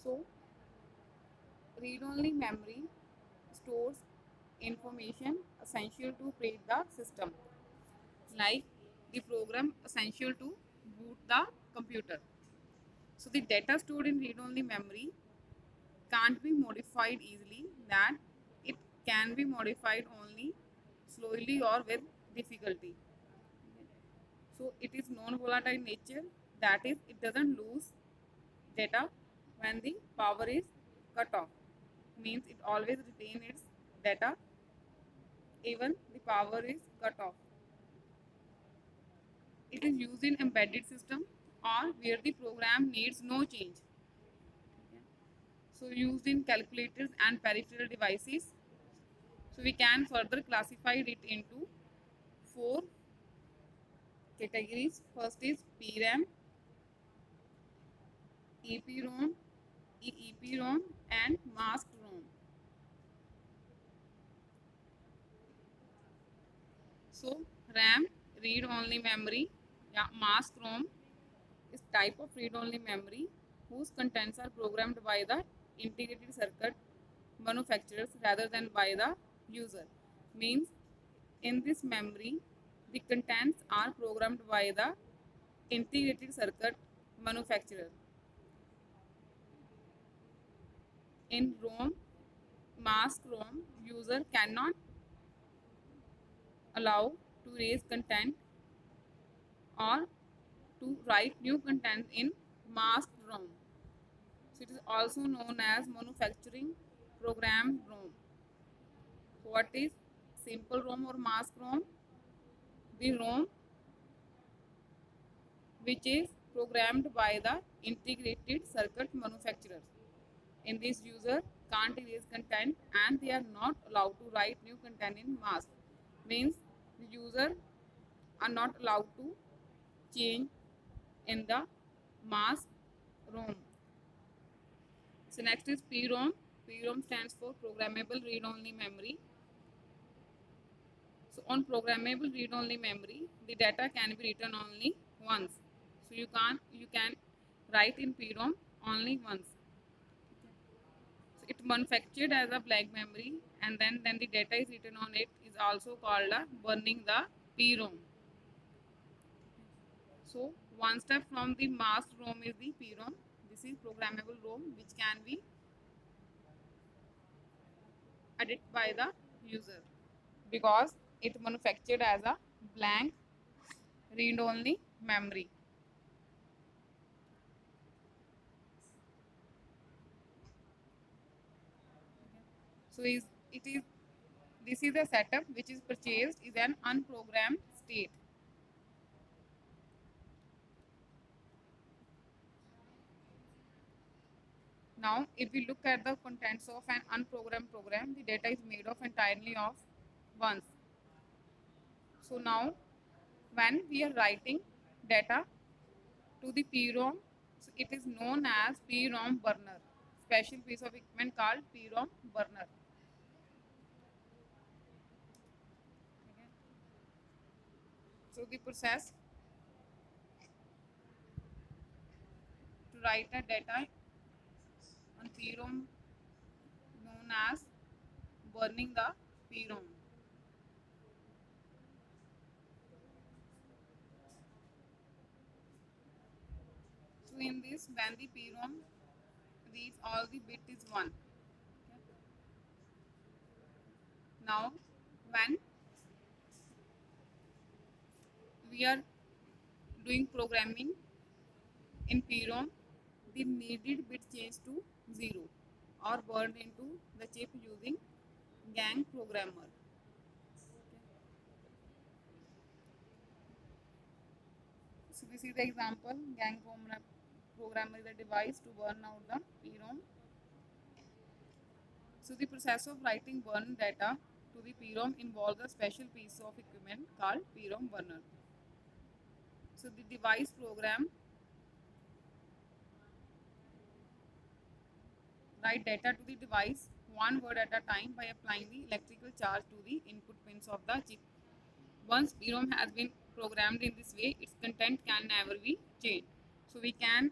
So read-only memory stores information essential to operate the system, like the program essential to boot the computer. So the data stored in read-only memory can't be modified easily, that it can be modified only slowly or with difficulty. So it is non-volatile nature, that is it doesn't lose data when the power is cut off, means it always retain its data even the power is cut off. It is used in embedded system or where the program needs no change. Okay. So used in calculators and peripheral devices. So we can further classify it into four categories. First is PRAM, EPROM, EEPROM, and masked ROM. So RAM, read-only memory, yeah, masked ROM is type of read-only memory whose contents are programmed by the integrated circuit manufacturers rather than by the user. Means in this memory, the contents are programmed by the integrated circuit manufacturer. In ROM, mask ROM, user cannot allow to erase content or to write new content in masked ROM. So it is also known as manufacturing program ROM. What is simple ROM or mask ROM? The ROM which is programmed by the integrated circuit manufacturer. In this, user can't erase content and they are not allowed to write new content in mask. Means the user are not allowed to change in the mask ROM. So next is PROM. PROM stands for programmable read-only memory. So on programmable read-only memory, the data can be written only once. So you can write in PROM only once. So it manufactured as a blank memory, and then the data is written on it is also called burning the PROM. So one step from the masked ROM is the PROM. This is programmable ROM which can be added by the user because it manufactured as a blank read-only memory. So it is this is a setup which is purchased is an unprogrammed state. Now, if we look at the contents of an unprogrammed program, the data is made of entirely of ones. So now, when we are writing data to the PROM, so it is known as PROM burner. Special piece of equipment called PROM burner. Okay. So the process to write a data on PROM known as burning the PROM. So in this, when the PROM reads all the bit is 1. Okay. Now, when we are doing programming in PROM, the needed bit change to 0 or burned into the chip using gang programmer. So this is the example. Gang programmer is a device to burn out the PROM. So the process of writing burn data to the PROM involves a special piece of equipment called PROM burner. So the device program write data to the device one word at a time by applying the electrical charge to the input pins of the chip. Once PROM has been programmed in this way, its content can never be changed. So we can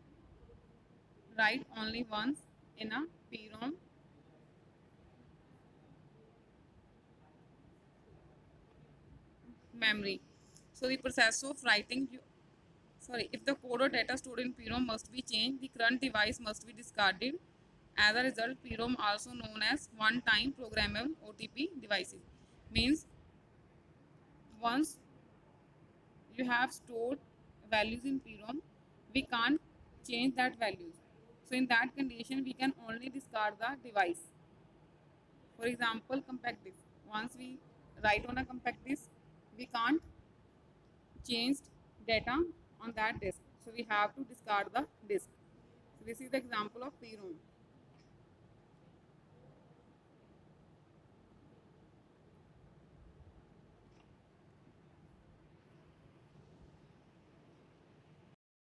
write only once in a PROM memory. So the process of writing, if the code or data stored in PROM must be changed, the current device must be discarded. As a result, PROM, also known as one-time programmable OTP devices, means once you have stored values in PROM, we can't change that values. So in that condition, we can only discard the device. For example, compact disk. Once we write on a compact disk, we can't change data on that disk. So we have to discard the disk. So this is the example of PROM.